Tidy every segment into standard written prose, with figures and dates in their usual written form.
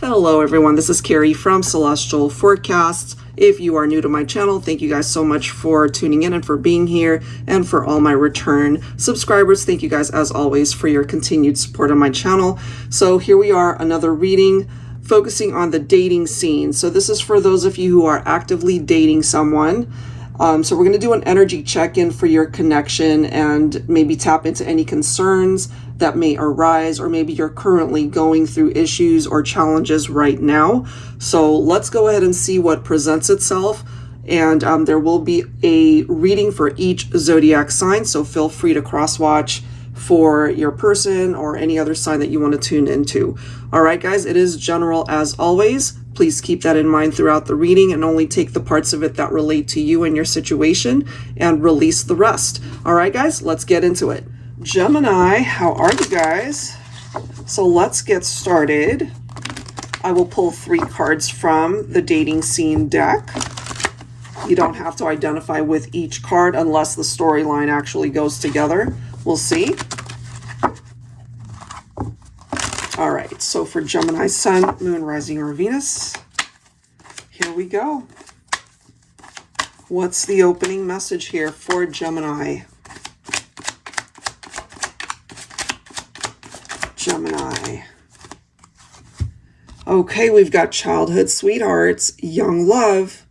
Hello everyone, this is Carrie from Celestial Forecasts. If you are new to my channel, thank you guys so much for tuning in and for being here, and for all my return subscribers, thank you guys as always for your continued support on my channel. So here we are, another reading focusing on the dating scene. So this is for those of you who are actively dating someone. So we're going to do an energy check-in for your connection and maybe tap into any concerns that may arise, or maybe you're currently going through issues or challenges right now. So let's go ahead and see what presents itself. And there will be a reading for each zodiac sign, so feel free to cross-watch for your person or any other sign that you want to tune into. All right, guys, it is general as always. Please keep that in mind throughout the reading and only take the parts of it that relate to you and your situation and release the rest. All right, guys, let's get into it. Gemini, how are you guys? So let's get started. I will pull 3 cards from the dating scene deck. You don't have to identify with each card unless the storyline actually goes together. We'll see. All right, so for Gemini, Sun, Moon, Rising, or Venus, here we go. What's the opening message here for Gemini? Gemini. Okay, we've got childhood sweethearts, young love.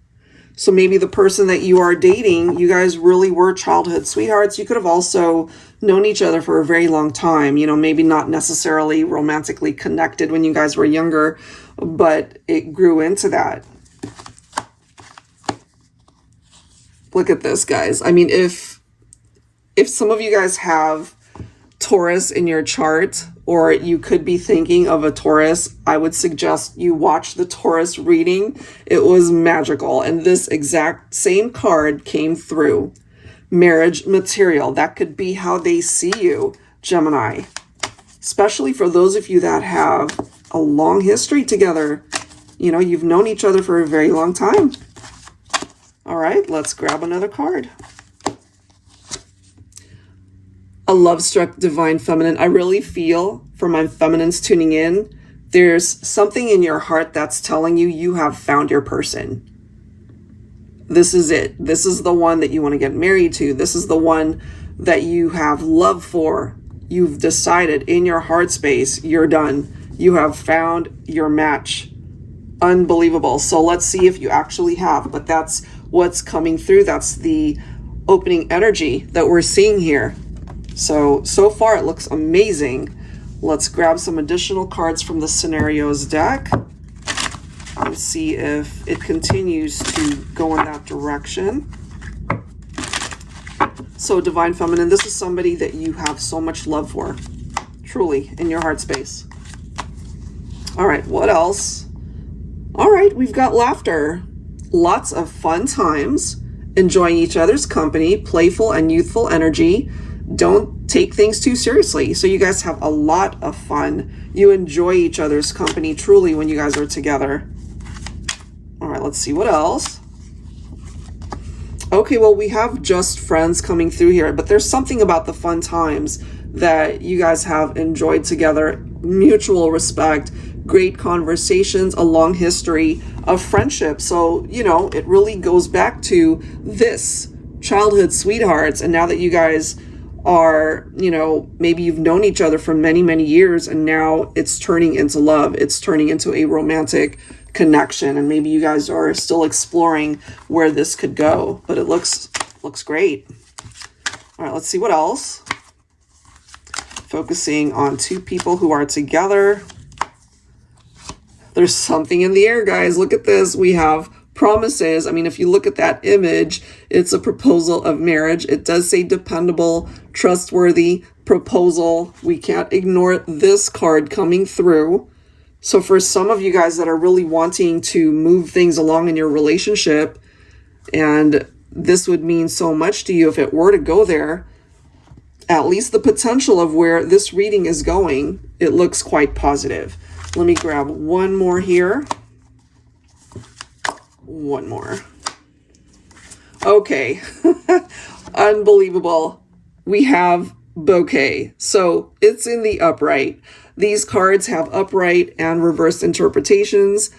So maybe the person that you are dating, you guys really were childhood sweethearts. You could have also known each other for a very long time. You know, maybe not necessarily romantically connected when you guys were younger, but it grew into that. Look at this, guys. I mean, if some of you guys have Taurus in your chart, or you could be thinking of a Taurus, I would suggest you watch the Taurus reading. It was magical. And this exact same card came through. Marriage material. That could be how they see you, Gemini. Especially for those of you that have a long history together. You know, you've known each other for a very long time. All right, let's grab another card. A love-struck divine feminine. I really feel, for my feminines tuning in, there's something in your heart that's telling you you have found your person. This is it. This is the one that you want to get married to. This is the one that you have love for. You've decided in your heart space, you're done. You have found your match. Unbelievable. So let's see if you actually have, but that's what's coming through. That's the opening energy that we're seeing here. So far it looks amazing. Let's grab some additional cards from the scenarios deck and see if it continues to go in that direction. So divine feminine, this is somebody that you have so much love for, truly, in your heart space. All right, what else? All right, we've got laughter. Lots of fun times, enjoying each other's company, playful and youthful energy. Don't take things too seriously. So you guys have a lot of fun. You enjoy each other's company truly when you guys are together. All right, let's see what else. Okay, well, we have just friends coming through here, but there's something about the fun times that you guys have enjoyed together. Mutual respect, great conversations, a long history of friendship. So, you know, it really goes back to this childhood sweethearts. And now that you guys are, you know, maybe you've known each other for many, many years, and now it's turning into love. It's turning into a romantic connection, and maybe you guys are still exploring where this could go, but it looks great. All right, let's see what else. Focusing on 2 people who are together. There's something in the air, guys. Look at this. We have promises. I mean, if you look at that image, it's a proposal of marriage. It does say dependable, trustworthy proposal. We can't ignore this card coming through. So for some of you guys that are really wanting to move things along in your relationship, and this would mean so much to you if it were to go there, at least the potential of where this reading is going, it looks quite positive. Let me grab one more here. One more. Okay. Unbelievable. We have bouquet. So it's in the upright. These cards have upright and reverse interpretations.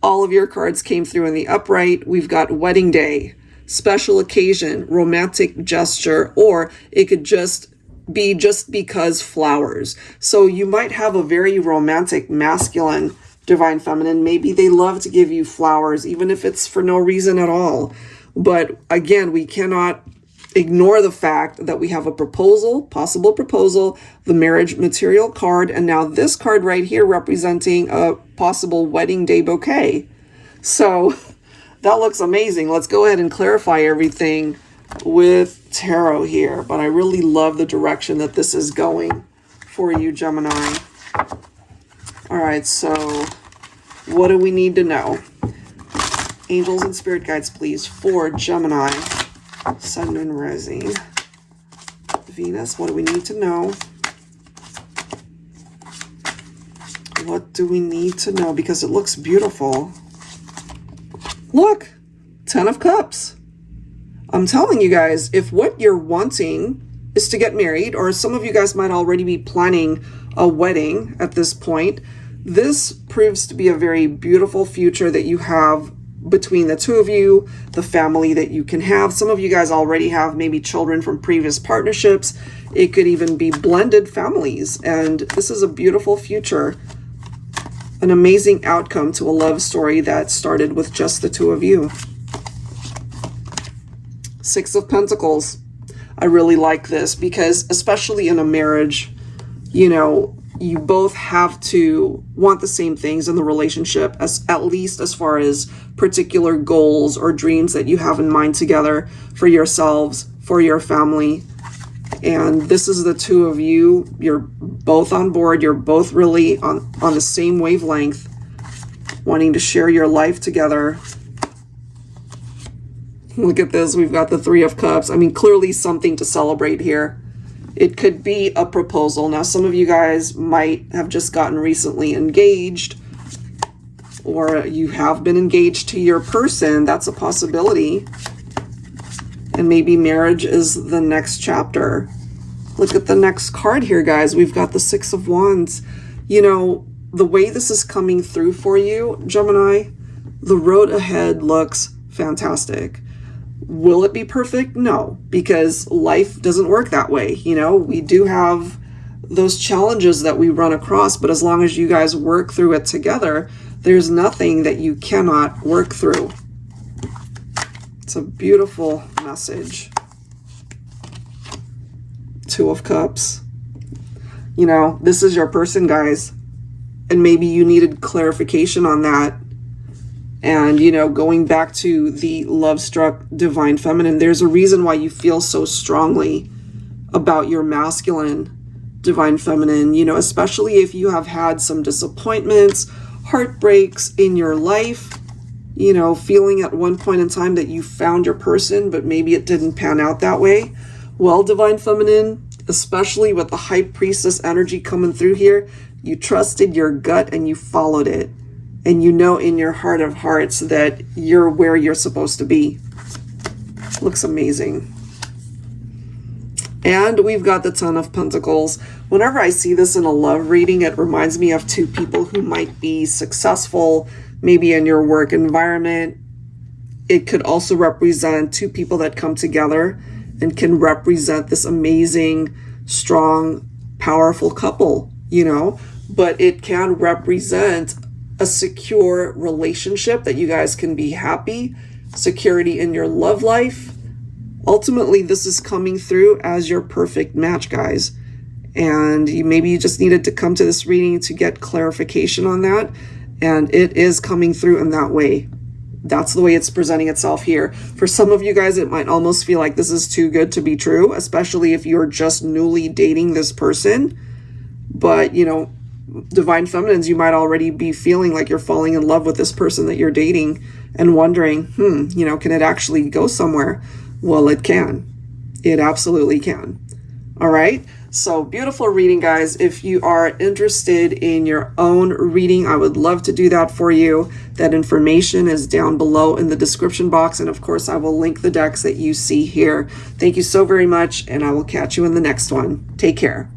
All of your cards came through in the upright. We've got wedding day, special occasion, romantic gesture, or it could just be just because flowers. So you might have a very romantic masculine divine feminine. Maybe they love to give you flowers, even if it's for no reason at all. But again, we cannot ignore the fact that we have a proposal, possible proposal, the marriage material card, and now this card right here representing a possible wedding day bouquet. So that looks amazing. Let's go ahead and clarify everything with tarot here. But I really love the direction that this is going for you, Gemini. All right, so what do we need to know? Angels and spirit guides, please, for Gemini, Sun and Rising, Venus. What do we need to know? What do we need to know? Because it looks beautiful. Look, 10 of Cups. I'm telling you guys, if what you're wanting is to get married, or some of you guys might already be planning a wedding at this point, this proves to be a very beautiful future that you have between the two of you, the family that you can have. Some of you guys already have maybe children from previous partnerships. It could even be blended families. And this is a beautiful future, an amazing outcome to a love story that started with just the two of you. Six of Pentacles. I really like this because especially in a marriage, you know, you both have to want the same things in the relationship, as at least as far as particular goals or dreams that you have in mind together for yourselves, for your family. And this is the two of you. You're both on board. You're both really on the same wavelength, wanting to share your life together. Look at this. We've got the Three of Cups. I mean, clearly something to celebrate here. It could be a proposal. Now, some of you guys might have just gotten recently engaged, or you have been engaged to your person. That's a possibility. And maybe marriage is the next chapter. Look at the next card here, guys. We've got the Six of Wands. You know, the way this is coming through for you, Gemini, the road ahead looks fantastic. Will it be perfect? No, because life doesn't work that way. You know, we do have those challenges that we run across, but as long as you guys work through it together, there's nothing that you cannot work through. It's a beautiful message. Two of Cups. You know, this is your person, guys, and maybe you needed clarification on that. And, you know, going back to the love-struck divine feminine, there's a reason why you feel so strongly about your masculine divine feminine, you know, especially if you have had some disappointments, heartbreaks in your life, you know, feeling at one point in time that you found your person, but maybe it didn't pan out that way. Well, divine feminine, especially with the high priestess energy coming through here, you trusted your gut and you followed it. And you know in your heart of hearts that you're where you're supposed to be. Looks amazing. And we've got the Ten of Pentacles. Whenever I see this in a love reading, it reminds me of two people who might be successful, maybe in your work environment. It could also represent two people that come together and can represent this amazing, strong, powerful couple, you know. But it can represent a secure relationship that you guys can be happy, security in your love life. Ultimately, this is coming through as your perfect match, guys. And maybe you just needed to come to this reading to get clarification on that. And it is coming through in that way. That's the way it's presenting itself here. For some of you guys, it might almost feel like this is too good to be true, especially if you're just newly dating this person. But, you know, divine feminines, you might already be feeling like you're falling in love with this person that you're dating and wondering, you know, can it actually go somewhere? Well, it can. It absolutely can. All right. So beautiful reading, guys. If you are interested in your own reading, I would love to do that for you. That information is down below in the description box. And of course, I will link the decks that you see here. Thank you so very much, and I will catch you in the next one. Take care.